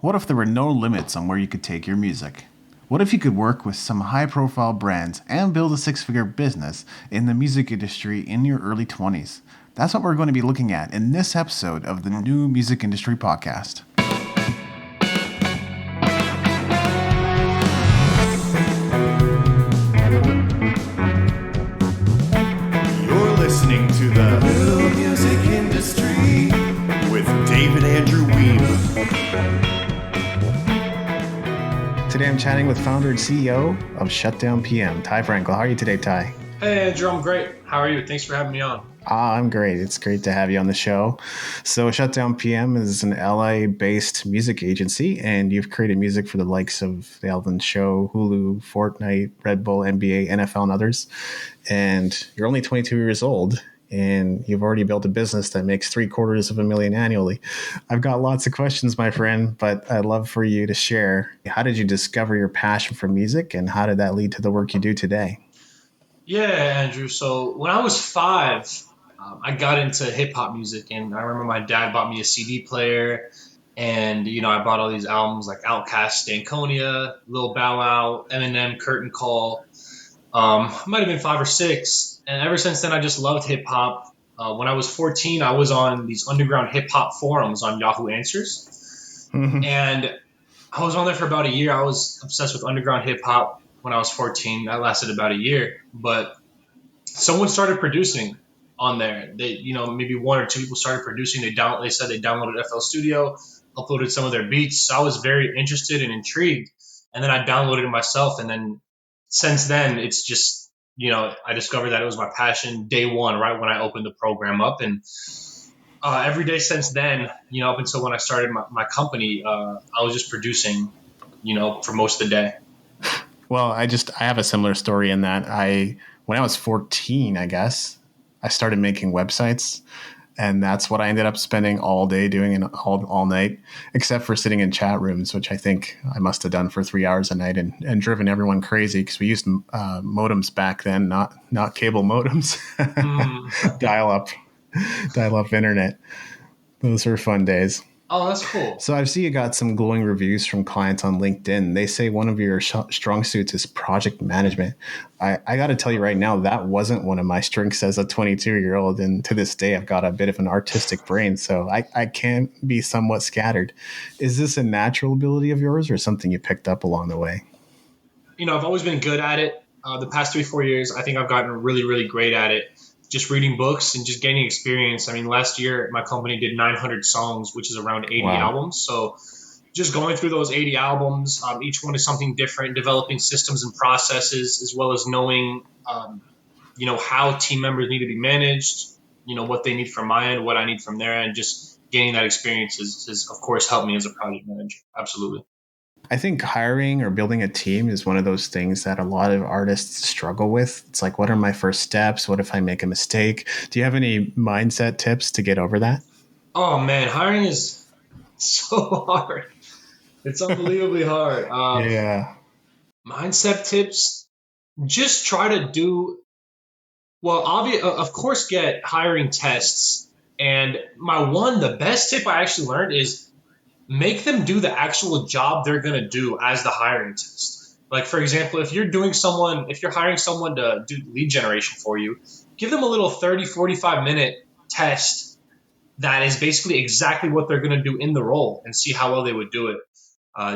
What if there were no limits on where you could take your music? What if you could work with some high profile brands and build a six-figure business in the music industry in your early 20s? That's what we're going to be looking at in this episode of the New Music Industry Podcast. You're listening to the New Music Industry with David Andrew Wiebe. Today I'm chatting with founder and CEO of Shutdown PM, Ty Frankel. How are you today, Ty? Hey, Andrew, I'm great. How are you? Thanks for having me on. I'm great. It's great to have you on the show. So Shutdown PM is an LA-based music agency, and you've created music for the likes of The Elton Show, Hulu, Fortnite, Red Bull, NBA, NFL, and others. And you're only 22 years old, and you've already built a business that makes $750,000 annually. I've got lots of questions, my friend, but I'd love for you to share. How did you discover your passion for music, and how did that lead to the work you do today? Yeah, Andrew. So when I was five, I got into hip hop music, and I remember my dad bought me a CD player, and I bought all these albums like Outkast, Stankonia, Lil Bow Wow, Eminem, Curtain Call. I might have been five or six, and ever since then, I just loved hip hop. When I was 14, I was on these underground hip hop forums on Yahoo Answers, and I was on there for about a year. I was obsessed with underground hip hop when I was 14. That lasted about a year, but someone started producing on there. They, maybe one or two people started producing. They said they downloaded FL Studio, uploaded some of their beats. So I was very interested and intrigued, and then I downloaded it myself. And then since then, it's just, I discovered that it was my passion day one, right when I opened the program up, and every day since then, up until when I started my company, I was just producing, for most of the day. Well, I have a similar story in that when I was 14, I guess, I started making websites, and that's what I ended up spending all day doing and all night, except for sitting in chat rooms, which I think I must have done for 3 hours a night and driven everyone crazy because we used modems back then, not cable modems, dial up internet. Those were fun days. Oh, that's cool. So I see you got some glowing reviews from clients on LinkedIn. They say one of your strong suits is project management. I got to tell you right now, that wasn't one of my strengths as a 22-year-old. And to this day, I've got a bit of an artistic brain, so I can be somewhat scattered. Is this a natural ability of yours or something you picked up along the way? I've always been good at it. The past 3-4 years, I think I've gotten really, really great at it. Just reading books and just gaining experience. I mean, last year my company did 900 songs, which is around 80 albums. So just going through those 80 albums, each one is something different, developing systems and processes, as well as knowing, how team members need to be managed, what they need from my end, what I need from their end. Just gaining that experience has of course, helped me as a project manager. Absolutely. I think hiring or building a team is one of those things that a lot of artists struggle with. It's like, what are my first steps? What if I make a mistake? Do you have any mindset tips to get over that? Oh man, hiring is so hard. It's unbelievably hard. Yeah. Mindset tips, just try to do, well, of course, get hiring tests. And the best tip I actually learned is make them do the actual job they're going to do as the hiring test. Like, for example, if you're hiring someone to do lead generation for you, give them a little 30, 45-minute test that is basically exactly what they're going to do in the role and see how well they would do it.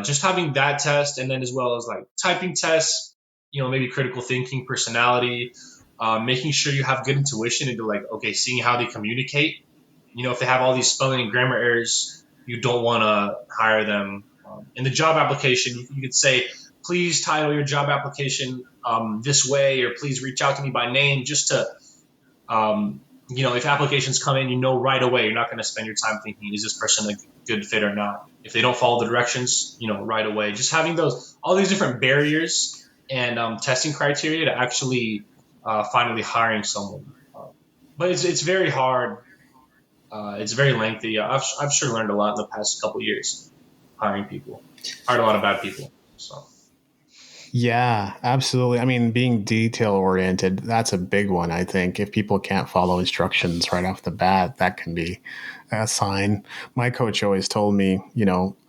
Just having that test, and then as well as like typing tests, maybe critical thinking, personality, making sure you have good intuition into like, okay, seeing how they communicate. If they have all these spelling and grammar errors, you don't want to hire them. In the job application, you could say, please title your job application this way, or please reach out to me by name, just to, if applications come in, right away, you're not going to spend your time thinking, is this person a good fit or not? If they don't follow the directions, right away. Just having all these different barriers and testing criteria to actually finally hiring someone. But it's very hard. It's very lengthy. I've sure learned a lot in the past couple of years hiring people. Hired a lot of bad people. So Yeah, absolutely. I mean, being detail oriented, that's a big one, I think. If people can't follow instructions right off the bat, that can be a sign. My coach always told me,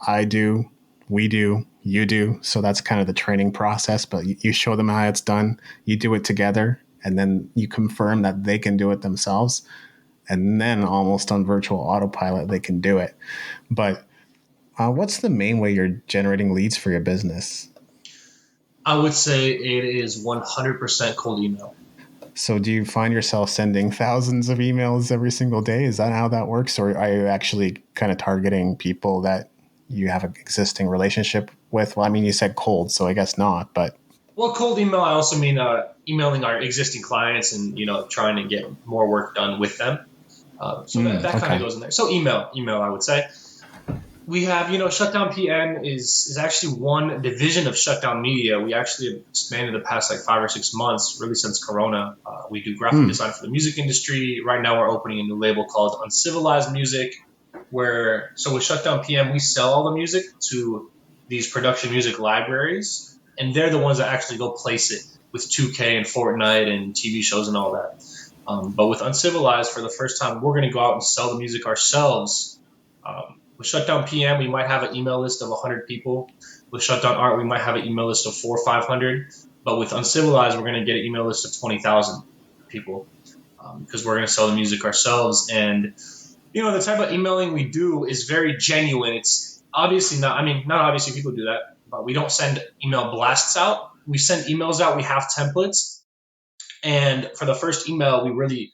I do, we do, you do. So that's kind of the training process, but you show them how it's done, you do it together, and then you confirm that they can do it themselves. And then almost on virtual autopilot, they can do it. But what's the main way you're generating leads for your business? I would say it is 100% cold email. So do you find yourself sending thousands of emails every single day? Is that how that works? Or are you actually kind of targeting people that you have an existing relationship with? Well, I mean, you said cold, so I guess not, but Well, cold email, I also mean emailing our existing clients and, trying to get more work done with them. So that kind of okay. goes in there. So email, I would say. We have, Shutdown PM is actually one division of Shutdown Media. We actually have expanded the past like 5 or 6 months, really since Corona. We do graphic design for the music industry. Right now, we're opening a new label called Uncivilized Music, so with Shutdown PM, we sell all the music to these production music libraries, and they're the ones that actually go place it with 2K and Fortnite and TV shows and all that. But with Uncivilized, for the first time, we're going to go out and sell the music ourselves. With Shutdown PM, we might have an email list of 100 people. With Shutdown Art, we might have an email list of 400 or 500. But with Uncivilized, we're going to get an email list of 20,000 people because we're going to sell the music ourselves. And, the type of emailing we do is very genuine. It's obviously not obviously people do that, but we don't send email blasts out. We send emails out. We have templates. And for the first email, we really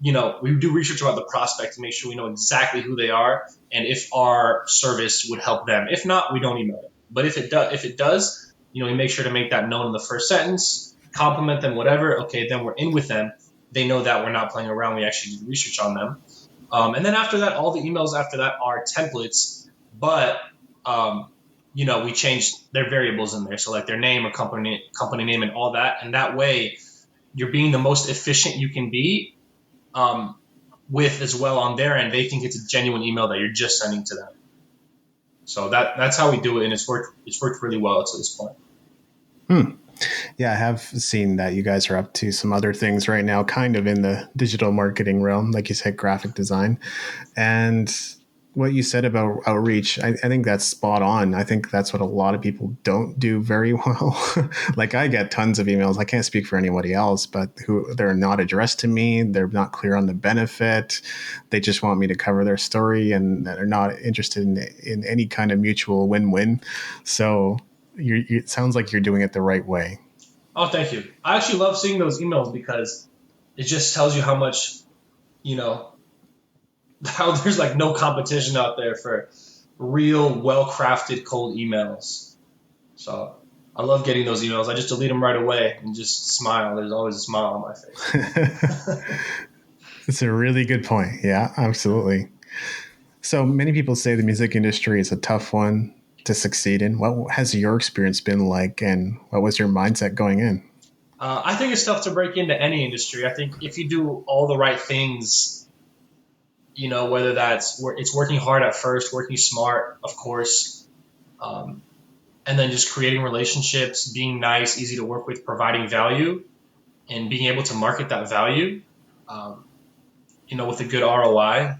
we do research about the prospect to make sure we know exactly who they are and if our service would help them. If not, we don't email them. But if it does, we make sure to make that known in the first sentence, compliment them, whatever. Okay, then we're in with them. They know that we're not playing around. We actually do research on them. And then after that, all the emails after that are templates, but we change their variables in there. So like their name or company name and all that. And that way you're being the most efficient you can be with as well on their end. They think it's a genuine email that you're just sending to them. So that's how we do it, and it's worked really well to this point. Yeah, I have seen that you guys are up to some other things right now, kind of in the digital marketing realm, like you said, graphic design. And what you said about outreach, I think that's spot on. I think that's what a lot of people don't do very well. Like I get tons of emails. I can't speak for anybody else, but they're not addressed to me. They're not clear on the benefit. They just want me to cover their story, and they're not interested in any kind of mutual win-win. So it sounds like you're doing it the right way. Oh, thank you. I actually love seeing those emails because it just tells you how much, how there's like no competition out there for real, well-crafted cold emails. So I love getting those emails. I just delete them right away and just smile. There's always a smile on my face. It's a really good point. Yeah, absolutely. So many people say the music industry is a tough one to succeed in. What has your experience been like, and what was your mindset going in? I think it's tough to break into any industry. I think if you do all the right things, whether it's working hard at first, working smart, of course, and then just creating relationships, being nice, easy to work with, providing value, and being able to market that value, with a good ROI,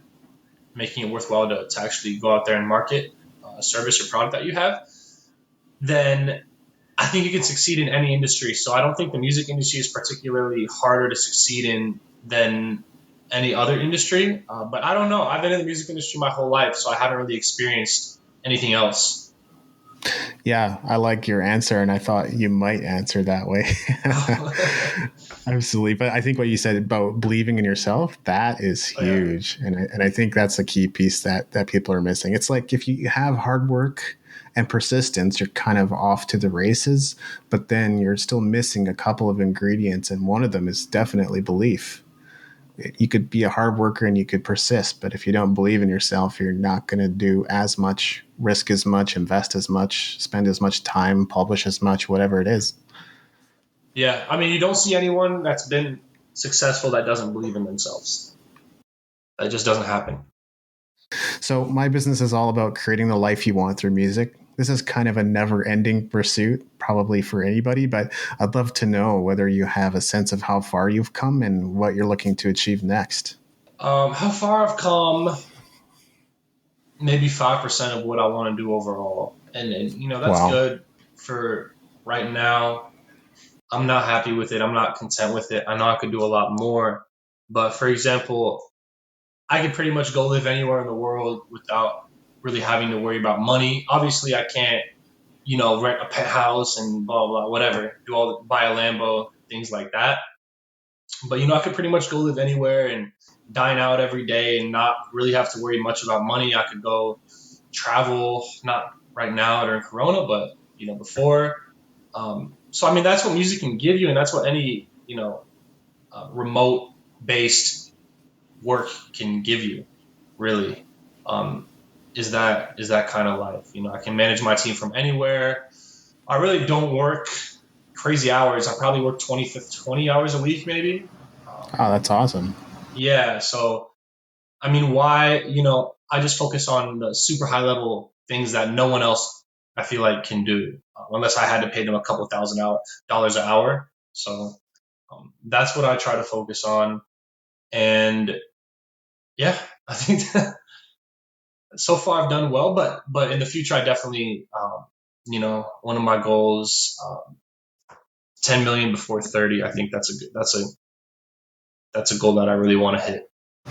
making it worthwhile to actually go out there and market a service or product that you have, then I think you can succeed in any industry. So I don't think the music industry is particularly harder to succeed in than any other industry. But I don't know. I've been in the music industry my whole life, so I haven't really experienced anything else. Yeah, I like your answer, and I thought you might answer that way. Absolutely. But I think what you said about believing in yourself, that is huge. Yeah. And I think that's a key piece that people are missing. It's like if you have hard work and persistence, you're kind of off to the races, but then you're still missing a couple of ingredients. And one of them is definitely belief. You could be a hard worker and you could persist, but if you don't believe in yourself, you're not going to do as much, risk as much, invest as much, spend as much time, publish as much, whatever it is. Yeah. I mean, you don't see anyone that's been successful that doesn't believe in themselves. That just doesn't happen. So my business is all about creating the life you want through music. this is kind of a never-ending pursuit, probably for anybody, but I'd love to know whether you have a sense of how far you've come and what you're looking to achieve next. How far I've come, maybe 5% of what I want to do overall. And that's Wow. good for right now. I'm not happy with it. I'm not content with it. I know I could do a lot more. But for example, I could pretty much go live anywhere in the world without really having to worry about money. Obviously, I can't, rent a penthouse and blah, blah, whatever, buy a Lambo, things like that. But, I could pretty much go live anywhere and dine out every day and not really have to worry much about money. I could go travel, not right now during Corona, but, before. So, I mean, that's what music can give you, and that's what any, remote based work can give you, really. Um, is that kind of life? I can manage my team from anywhere. I really don't work crazy hours. I probably work 20 hours a week, maybe. Oh, that's awesome. Yeah. So, I mean, why, I just focus on the super high level things that no one else I feel like can do, unless I had to pay them a couple dollars an hour. So, that's what I try to focus on. And yeah, I think that so far I've done well, but in the future I definitely, one of my goals, 10 million before 30. I think that's a goal that I really want to hit.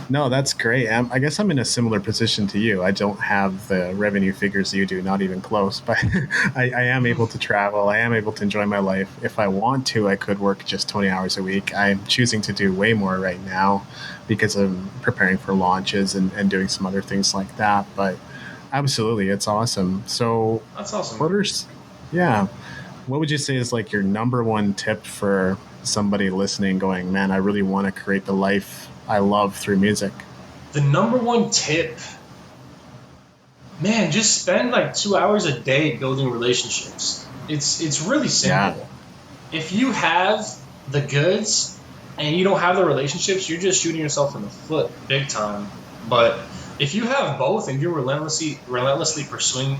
No, that's great. I guess I'm in a similar position to you. I don't have the revenue figures you do, not even close, but I am able to travel. I am able to enjoy my life. If I want to, I could work just 20 hours a week. I'm choosing to do way more right now because I'm preparing for launches and doing some other things like that. But absolutely, it's awesome. So, That's awesome. what are, yeah, what would you say is like your number one tip for somebody listening going, man, I really want to create the life I love through music? The number one tip, man, just spend like 2 hours a day building relationships. It's really Yeah. simple. If you have the goods and you don't have the relationships, you're just shooting yourself in the foot big time. But if you have both and you're relentlessly pursuing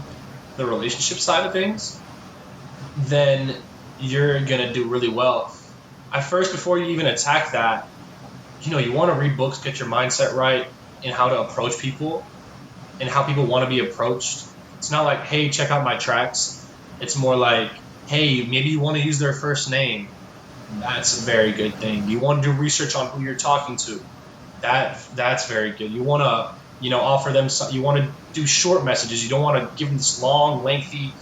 the relationship side of things, then you're gonna do really well. At first, before you even attack that, you want to read books, get your mindset right in how to approach people and how people want to be approached. It's not like, hey, check out my tracks. It's more like, hey, maybe you want to use their first name. That's a very good thing. You want to do research on who you're talking to. That's very good. You want to, offer them you want to do short messages. You don't want to give them this long, lengthy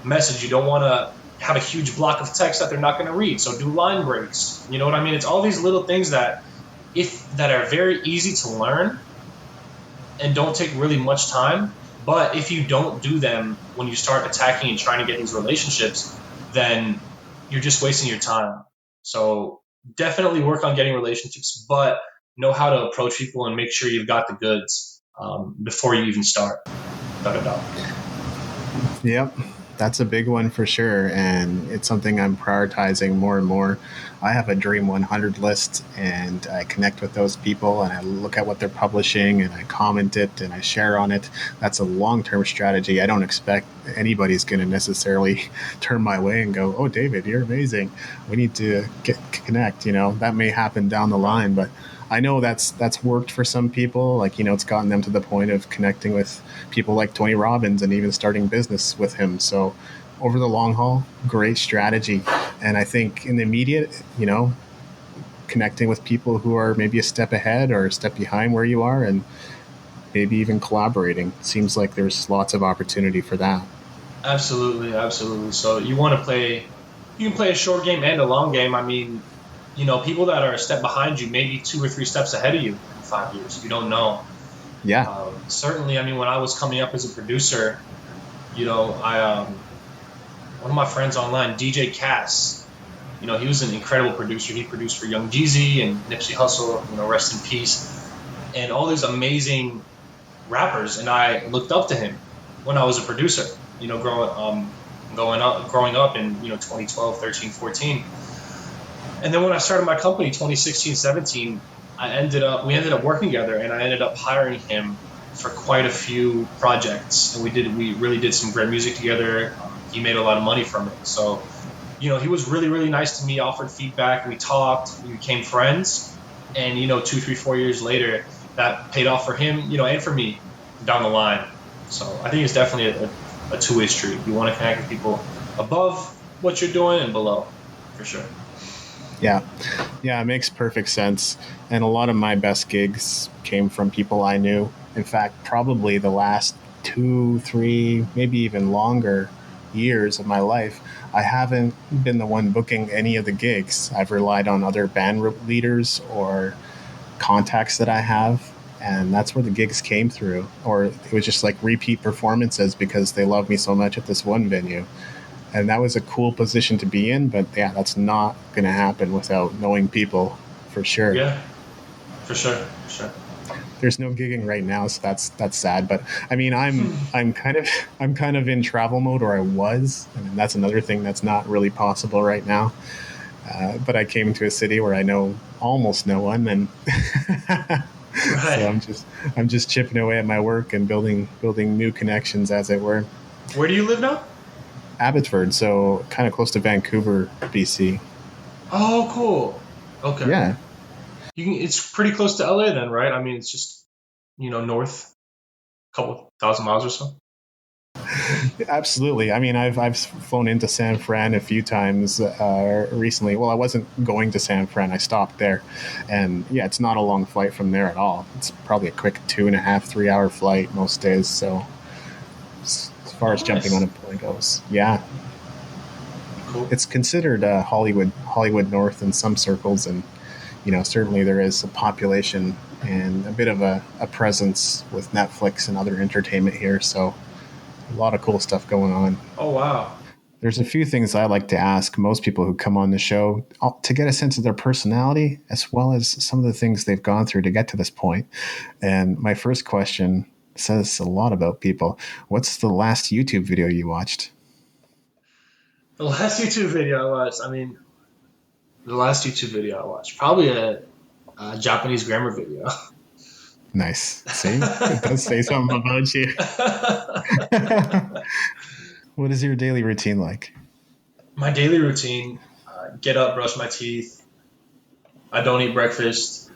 message. You don't want to have a huge block of text that they're not going to read. So do line breaks. You know what I mean? It's all these little things that are very easy to learn and don't take really much time. But if you don't do them when you start attacking and trying to get these relationships, then you're just wasting your time. So definitely work on getting relationships, but know how to approach people and make sure you've got the goods before you even start. Without a doubt. Yep. That's a big one for sure. And it's something I'm prioritizing more and more. I have a Dream 100 list and I connect with those people and I look at what they're publishing and I comment it and I share on it. That's a long term strategy. I don't expect anybody's going to necessarily turn my way and go, oh, David, you're amazing. We need to connect. That may happen down the line, but I know that's worked for some people. Like, it's gotten them to the point of connecting with people like Tony Robbins and even starting business with him. So over the long haul, great strategy. And I think in the immediate, connecting with people who are maybe a step ahead or a step behind where you are and maybe even collaborating. Seems like there's lots of opportunity for that. Absolutely, absolutely. So you can play a short game and a long game. I mean, people that are a step behind you, maybe 2 or 3 steps ahead of you in 5 years. You don't know. Yeah. Certainly, I mean, when I was coming up as a producer, I one of my friends online, DJ Cass, he was an incredible producer. He produced for Young Jeezy and Nipsey Hussle, rest in peace, and all these amazing rappers. And I looked up to him when I was a producer, growing up in 2012, 13, 14. And then when I started my company, 2016, 17, we ended up working together, and I ended up hiring him for quite a few projects, and we really did some great music together. He made a lot of money from it, so he was really really nice to me. Offered feedback, we talked, we became friends, and 2, 3, 4 years later, that paid off for him, and for me down the line. So I think it's definitely a two-way street. You want to connect with people above what you're doing and below, for sure. Yeah. Yeah, it makes perfect sense. And a lot of my best gigs came from people I knew. In fact, probably the last 2, 3, maybe even longer years of my life, I haven't been the one booking any of the gigs. I've relied on other band leaders or contacts that I have. And that's where the gigs came through. Or it was just like repeat performances because they love me so much at this one venue. And that was a cool position to be in, but yeah, that's not going to happen without knowing people, for sure. Yeah, for sure. There's no gigging right now, so that's sad. But I mean, I'm kind of in travel mode, or I was. I mean, that's another thing that's not really possible right now. But I came to a city where I know almost no one, and Right. so I'm just chipping away at my work and building new connections, as it were. Where do you live now? Abbotsford, so kind of close to Vancouver, BC. Oh, cool. Okay. Yeah, It's pretty close to LA then, right? I mean, it's just north, a couple thousand miles or so. absolutely. I mean, I've flown into San Fran a few times recently. Well, I wasn't going to San Fran; I stopped there, and yeah, it's not a long flight from there at all. It's probably a quick 2.5, 3 hour flight most days. So, as far as jumping on a Nice. plane goes, yeah, Cool. it's considered Hollywood North in some circles, and certainly there is a population and a bit of a presence with Netflix and other entertainment here. So a lot of cool stuff going on. Oh, wow. There's a few things I like to ask most people who come on the show to get a sense of their personality, as well as some of the things they've gone through to get to this point. And my first question says a lot about people. What's the last YouTube video you watched? The last YouTube video I watched, I mean, the last YouTube video I watched, probably a Japanese grammar video. Nice. See, it does say something about you. What is your daily routine like? My daily routine: get up, brush my teeth. I don't eat breakfast.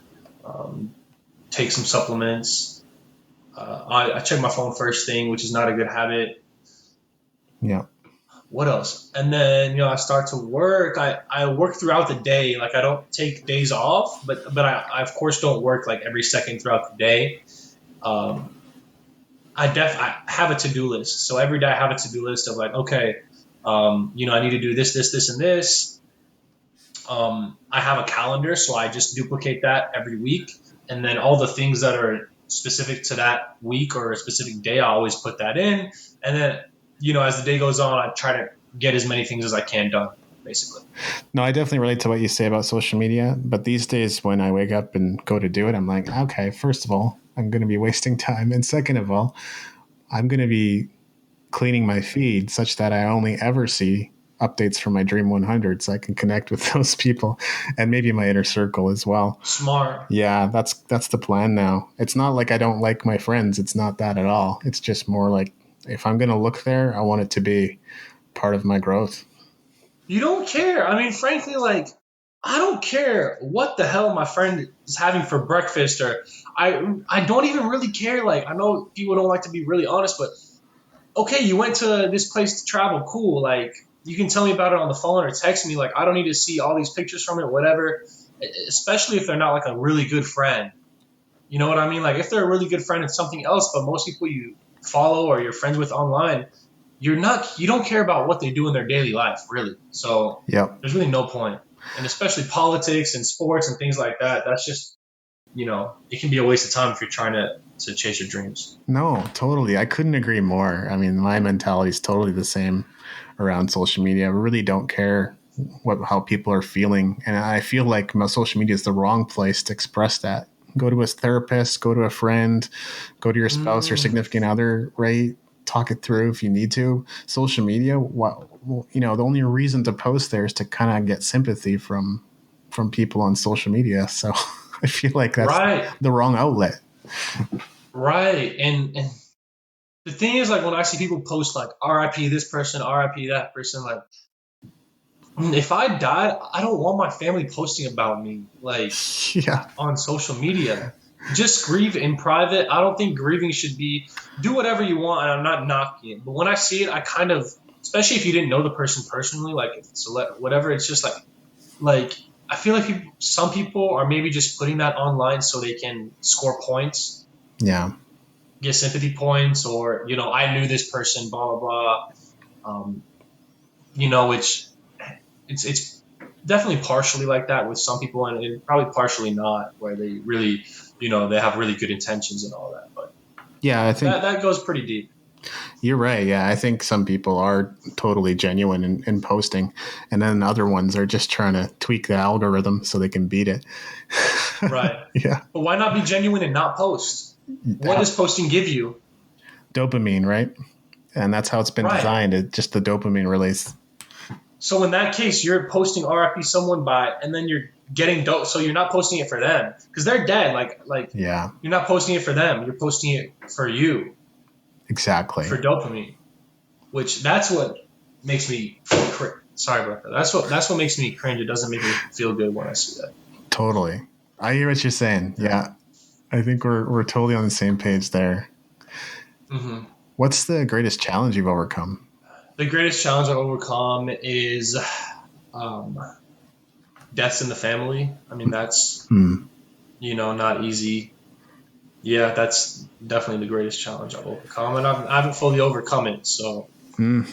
Um, take some supplements. I check my phone first thing, which is not a good habit. Yeah. What else? And then I start to work. I work throughout the day. Like, I don't take days off, but I of course don't work like every second throughout the day. Um, I have a to do list. So every day I have a to do list of like, okay, I need to do this, and this. I have a calendar, so I just duplicate that every week, and then all the things that are specific to that week or a specific day, I always put that in, and then as the day goes on, I try to get as many things as I can done, basically. No, I definitely relate to what you say about social media. But these days, when I wake up and go to do it, I'm like, okay, first of all, I'm going to be wasting time. And second of all, I'm going to be cleaning my feed such that I only ever see updates from my Dream 100 so I can connect with those people and maybe my inner circle as well. Smart. Yeah, that's the plan now. It's not like I don't like my friends. It's not that at all. It's just more like if I'm going to look there, I want it to be part of my growth. You don't care. I mean, frankly, like, I don't care what the hell my friend is having for breakfast, or I don't even really care. Like, I know people don't like to be really honest, but okay, you went to this place to travel, cool. Like, you can tell me about it on the phone or text me. Like, I don't need to see all these pictures from it, whatever. Especially if they're not like a really good friend. You know what I mean? Like, if they're a really good friend, it's something else. But most people you follow or you're friends with online, you don't care about what they do in their daily life, really. So Yep. there's really no point. And especially politics and sports and things like that. That's just, it can be a waste of time if you're trying to chase your dreams. No, totally. I couldn't agree more. I mean, my mentality is totally the same around social media. I really don't care how people are feeling. And I feel like my social media is the wrong place to express that. Go to a therapist, go to a friend, go to your spouse or Mm, significant other, right? Talk it through if you need to. Social media, the only reason to post there is to kind of get sympathy from people on social media. So I feel like that's right. the wrong outlet. Right. And the thing is, like, when I see people post like RIP this person, RIP that person, like, if I died, I don't want my family posting about me like Yeah. on social media. Just grieve in private. I don't think grieving should be, do whatever you want, and I'm not knocking it. But when I see it, I kind of, especially if you didn't know the person personally, like if it's whatever, it's just like I feel like some people are maybe just putting that online so they can score points, Yeah. get sympathy points, or I knew this person, blah blah blah. Um, which it's definitely partially like that with some people, and probably partially not, where they really, they have really good intentions and all that. But Yeah, I think that goes pretty deep. you're right. Yeah, I think some people are totally genuine in posting, and then other ones are just trying to tweak the algorithm so they can beat it. Right. Yeah. But why not be genuine and not post? What does posting give you? Dopamine, right? And that's how it's been Right. designed. It just the dopamine release. So in that case, you're posting RIP someone by, and then you're getting dope. So you're not posting it for them because they're dead. Like Yeah, you're not posting it for them. You're posting it for you, exactly. for dopamine. Which that's what makes me sorry about that. That's what makes me cringe. It doesn't make me feel good when I see that. Totally. I hear what you're saying. Yeah. I think we're totally on the same page there. Hmm. What's the greatest challenge you've overcome? The greatest challenge I've overcome is um, deaths in the family. I mean, that's Hmm. not easy. Yeah, that's definitely the greatest challenge I've overcome, and I haven't fully overcome it, so Hmm.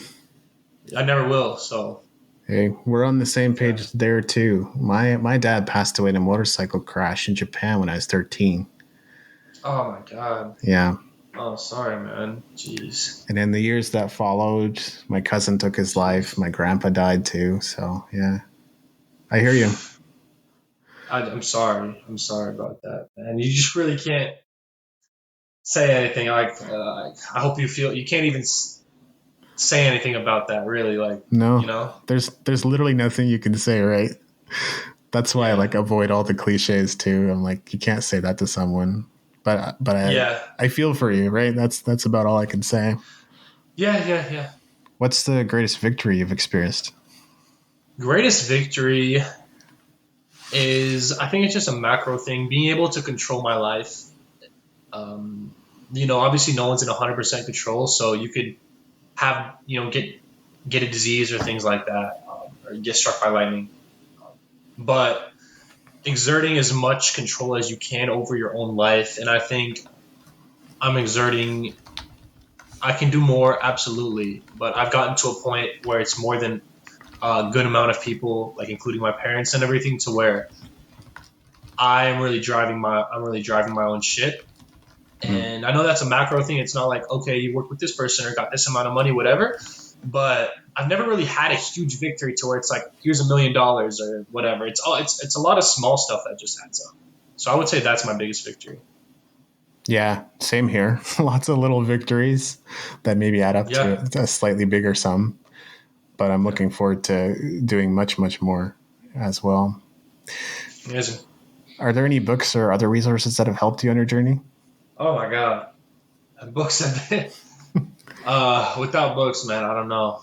I never will. So Hey, we're on the same yeah. page there too. My dad passed away in a motorcycle crash in Japan when I was 13. Oh my God. Yeah. Oh, sorry, man. Jeez. And in the years that followed, my cousin took his life. Jeez. My grandpa died too. So, yeah, I hear you. I'm sorry. I'm sorry about that, man. You just really can't say anything. Like, I hope you feel you can't even say anything about that. Really, like, No, you know? there's literally nothing you can say, right? That's why I Yeah, like avoid all the cliches too. I'm like, you can't say that to someone. But yeah, I feel for you, right? That's about all I can say. yeah, yeah, yeah. What's the greatest victory you've experienced? Greatest victory is, I think it's just a macro thing, being able to control my life. Um, Obviously, no one's in 100% control, so you could have, get a disease or things like that, or get struck by lightning. But exerting as much control as you can over your own life, and I think I'm exerting. I can do more, absolutely, but I've gotten to a point where it's more than a good amount of people, like including my parents and everything, to where I'm really driving my own shit. Mm. And I know that's a macro thing. It's not like, okay, you work with this person or got this amount of money, whatever. But I've never really had a huge victory to where it's like, here's $1 million or whatever. It's a lot of small stuff that just adds up. So I would say that's my biggest victory. Yeah, same here. Lots of little victories that maybe add up Yeah. to a slightly bigger sum. But I'm Yeah. looking forward to doing much, much more as well. Amazing. Are there any books or other resources that have helped you on your journey? Oh my God. Books have been, without books, man, I don't know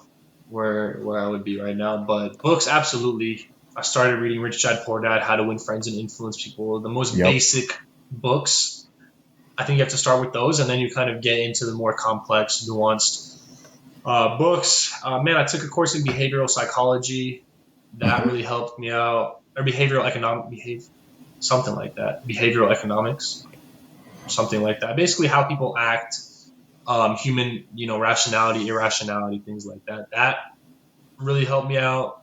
where I would be right now. But books, absolutely. I started reading Rich Dad Poor Dad, How to Win Friends and Influence People. The most Yep. basic books. I think you have to start with those, and then you kind of get into the more complex, nuanced books. Man, I took a course in behavioral psychology. That Mm-hmm. really helped me out. Or something like that. Behavioral economics, something like that. Basically, how people act, human, rationality, irrationality, things like that. That really helped me out.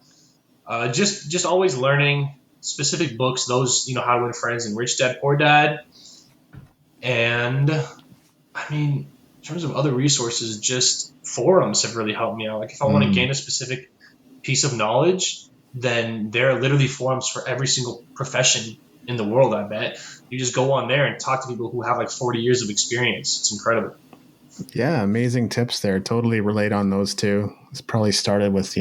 Just always learning specific books. Those, How to Win Friends and Rich Dad Poor Dad. And I mean, in terms of other resources, just forums have really helped me out. Like if I want to gain Mm. a specific piece of knowledge, then there are literally forums for every single profession in the world, I bet. You just go on there and talk to people who have like 40 years of experience. It's incredible. Yeah, amazing tips there. Totally relate on those too. It's probably started with,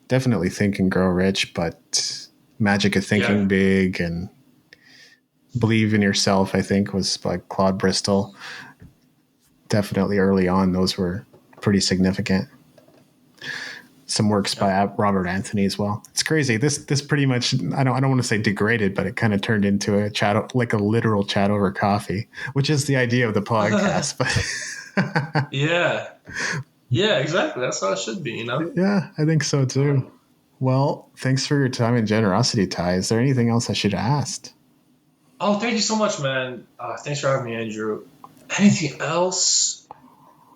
definitely Think and Grow Rich, but Magic of Yeah. Thinking Big and Believe in Yourself, I think, was by Claude Bristol. Definitely early on, those were pretty significant. Some works by Robert Anthony as well. It's crazy. This pretty much, I don't want to say degraded, but it kind of turned into a chat, like a literal chat over coffee, which is the idea of the podcast. But Yeah. Yeah, exactly. That's how it should be, Yeah, I think so too. Well, thanks for your time and generosity, Ty. Is there anything else I should have asked? Oh, thank you so much, man. Thanks for having me, Andrew. Anything else?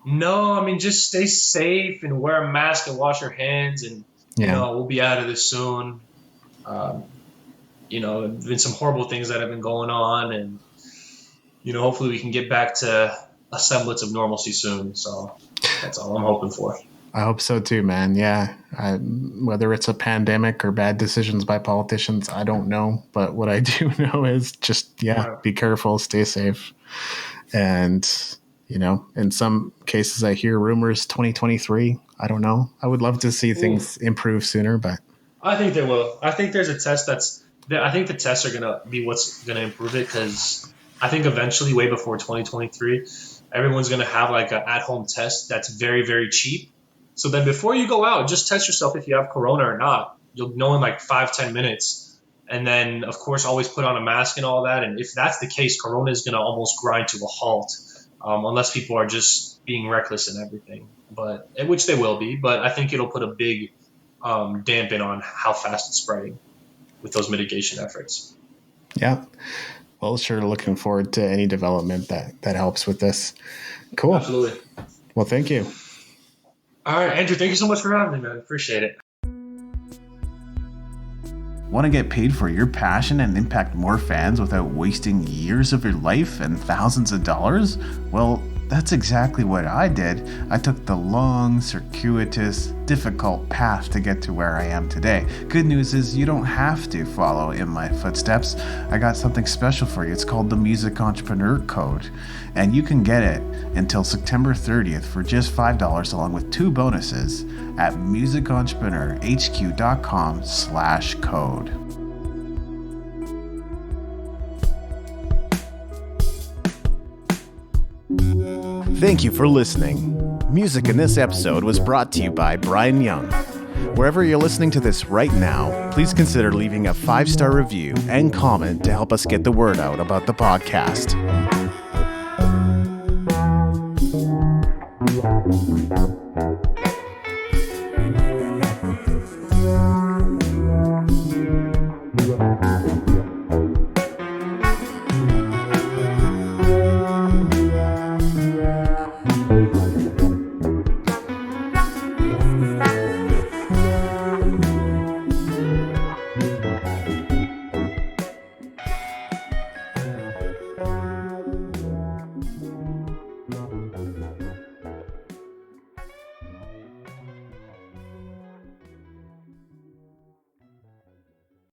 No, I mean, just stay safe and wear a mask and wash your hands, and Yeah. we'll be out of this soon. Um, there's been some horrible things that have been going on, and hopefully we can get back to a semblance of normalcy soon. So that's all I'm hoping for. I hope so too, man. Yeah. Whether it's a pandemic or bad decisions by politicians, I don't know. But what I do know is just, be careful, stay safe. And, in some cases I hear rumors 2023. I don't know. I would love to see things improve sooner, but I think they will. I think there's a test I think the tests are going to be what's going to improve it, because I think eventually, way before 2023, everyone's going to have like an at-home test that's very, very cheap. So then before you go out, just test yourself if you have corona or not. You'll know in like 5-10 minutes. And then, of course, always put on a mask and all that. And if that's the case, corona is going to almost grind to a halt, unless people are just being reckless and everything. But which they will be. But I think it'll put a big dampen on how fast it's spreading with those mitigation efforts. Yeah. Well, sure. Looking forward to any development that helps with this. Cool. Absolutely. Well, thank you. All right, Andrew, thank you so much for having me, man. Appreciate it. Want to get paid for your passion and impact more fans without wasting years of your life and thousands of dollars? Well, that's exactly what I did. I took the long, circuitous, difficult path to get to where I am today. Good news is you don't have to follow in my footsteps. I got something special for you. It's called the Music Entrepreneur Code. And you can get it until September 30th for just $5 along with 2 bonuses at musicentrepreneurhq.com/code. Thank you for listening. Music in this episode was brought to you by Brian Young. Wherever you're listening to this right now, please consider leaving a 5-star review and comment to help us get the word out about the podcast.